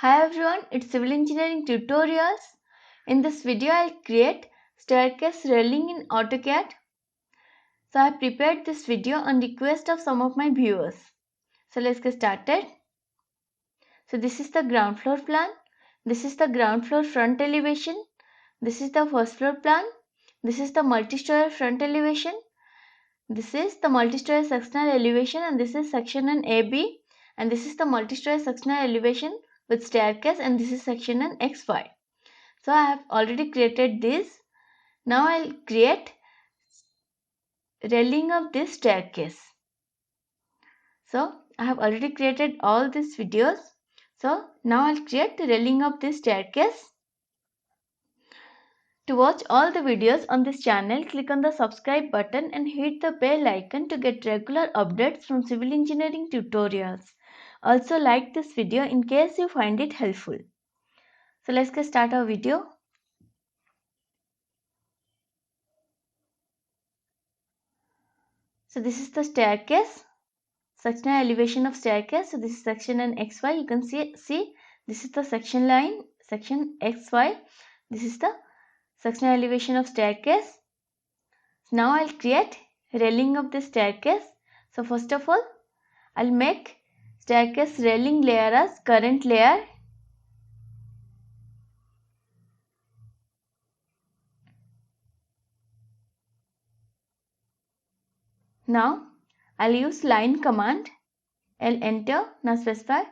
Hi everyone, it's Civil Engineering Tutorials. In this video, I'll create staircase railing in AutoCAD. So I prepared this video on request of some of my viewers. So let's get started. So this is the ground floor plan. This is the ground floor front elevation. This is the first floor plan. This is the multi-story front elevation. This is the multi-story sectional elevation, and this is section and AB. And this is the multi-story sectional elevation with staircase, and this is section and XY. So I have already created this. Now I'll create railing of this staircase. So I have already created all these videos. So now I'll create the railing of this staircase. To watch all the videos on this channel, click on the subscribe button and hit the bell icon to get regular updates from civil engineering tutorials. Also like this video in case you find it helpful. So let's get start our video. So this is the staircase, sectional elevation of staircase. So this is section and XY. You can see this is the section line, section XY. This is the sectional elevation of staircase. Now I'll create railing of the staircase. So first of all, I'll make staircase railing layer as current layer. Now I'll use line command. I'll enter. Now specify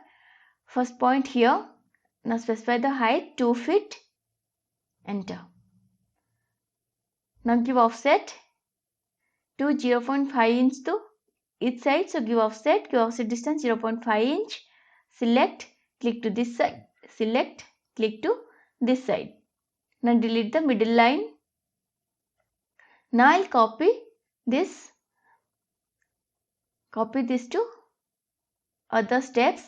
first point here. Now specify the height 2 feet. Enter. Now give offset to 0.5 inch to each side. So give offset distance 0.5 inch. Select, click to this side. Select, click to this side. Now delete the middle line. Now I'll copy this to other steps.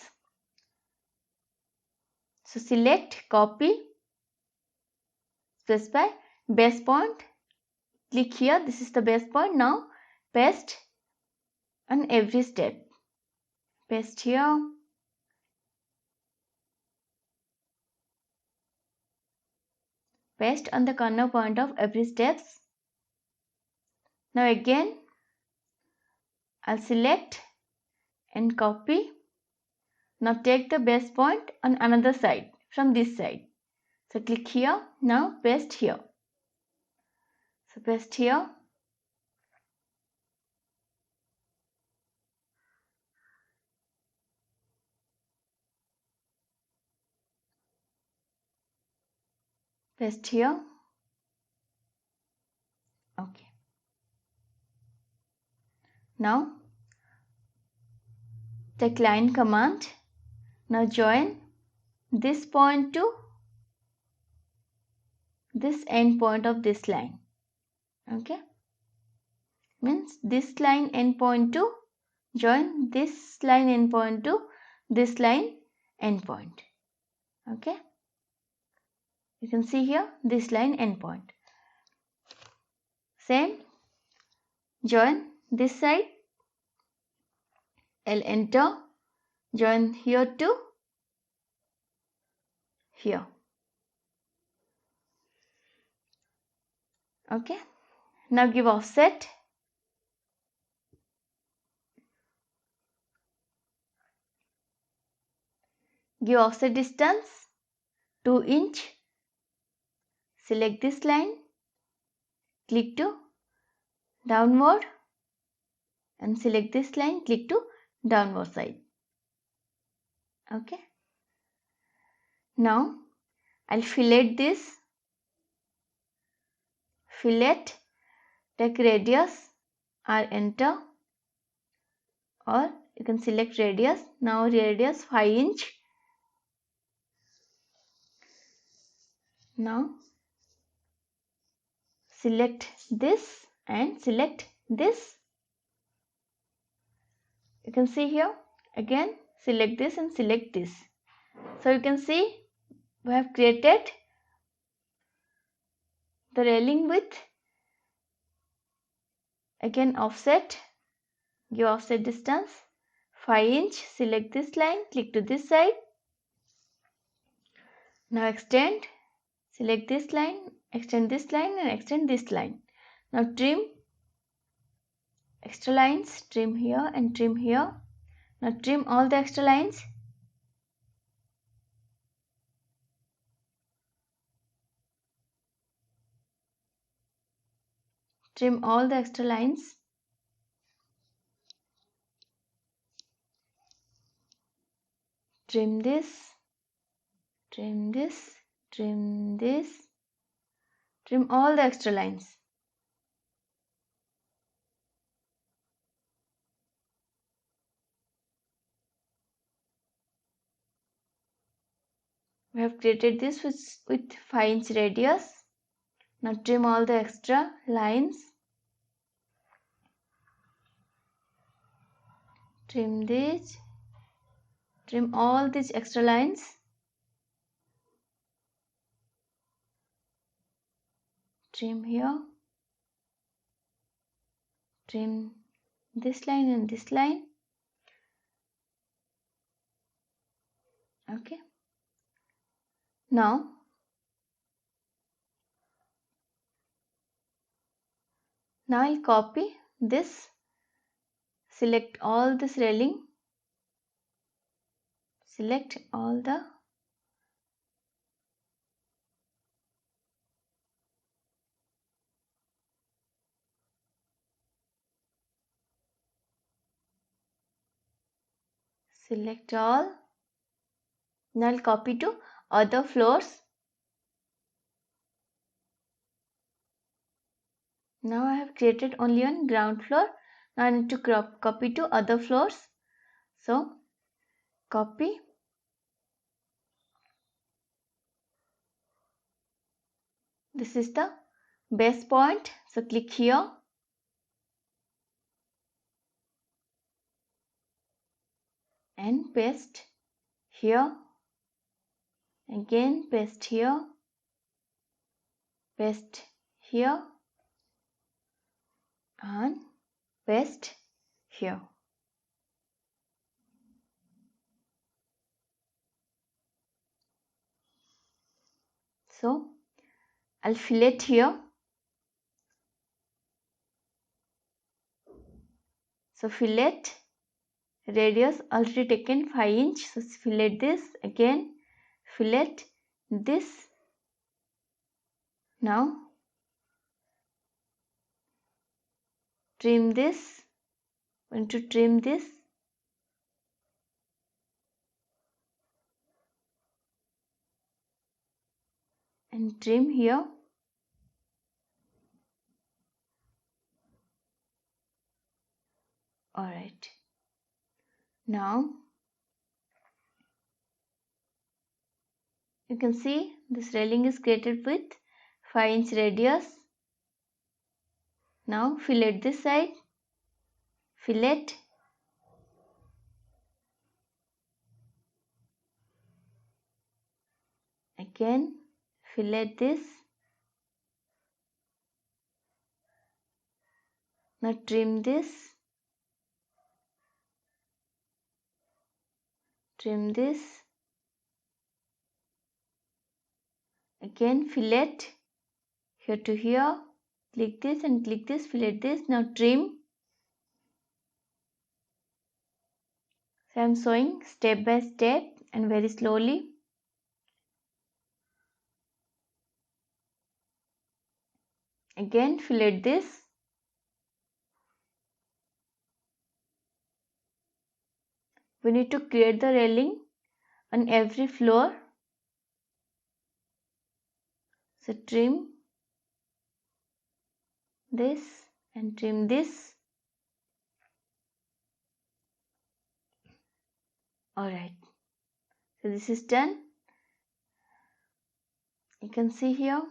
So select, copy, specify base point. Click here. This is the base point. Now paste on every step. Paste here. Paste on the corner point of every steps. Now again I'll select and copy. Now take the base point on another side from this side. So click here. Now paste here. So paste here. Paste here. Okay. Now take line command. Now join this point to this end point of this line. Okay. Means this line end point to join this line end point to this line end point. Okay. You can see here this line end point. Same. Join this side. I'll enter. Join here to here. Okay. Now give offset. Give offset distance 2 inch. Select this line. Click to downward and select this line. Click to downward side. Okay. Now I'll fillet this. Fillet. Take radius or enter, or you can select radius. Now radius 5 inch. Now select this and select this. You can see here again select this and select this. So you can see we have created the railing with again offset. Give offset distance 5 inch. Select this line. Click to this side. Now extend, select this line, extend this line and extend this line. Now trim extra lines, trim here and trim here. Now trim all the extra lines. Trim all the extra lines. Trim this, trim this, trim this, trim all the extra lines. We have created this with 5-inch radius. Now trim all the extra lines. Trim this. Trim all these extra lines. Trim here. Trim this line and this line. Okay. Now I'll copy this. Select all this railing. Select all the select all. Now I'll copy to other floors. Now I have created only on ground floor. Now I need to copy to other floors. So copy. This is the base point. So click here. And paste here. Again paste here. Paste here. And paste here. So I'll fillet here. So fillet radius already taken 5-inch. So fillet this again. Fillet this. Now trim this. Want to trim this. And trim here. Alright. Now you can see this railing is created with 5-inch radius. Now fillet this side. Fillet. Again fillet this. Now trim this. Trim this. Again fillet here to here. Click this and click this. Fillet this. Now trim. So I am showing step by step and very slowly. Again fillet this. We need to create the railing on every floor. So trim this and trim this. Alright. So this is done. You can see here.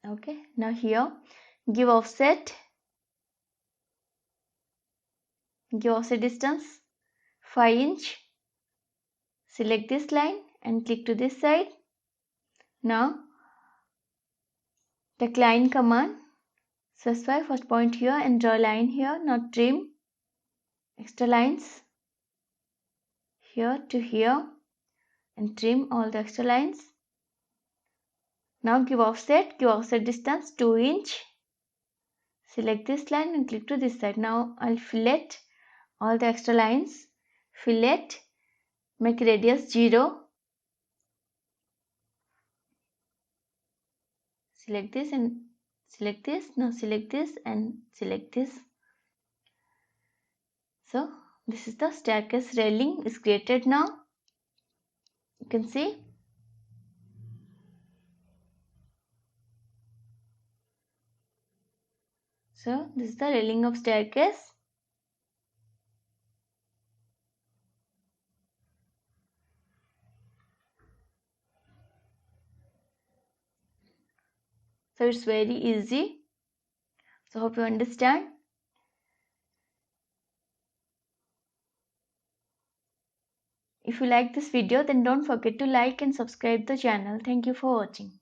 Okay, now here give offset distance 5-inch. Select this line and click to this side. Now decline command, specify first point here and draw a line here. Now trim extra lines here to here and trim all the extra lines. Now give offset distance 2 inch. Select this line and click to this side. Now I'll fillet all the extra lines. Fillet, make radius 0. Select this and select this. Now select this and select this. So this is the staircase railing is created now. You can see. So this is the railing of staircase. So it's very easy. So hope you understand. If you like this video, then don't forget to like and subscribe the channel. Thank you for watching.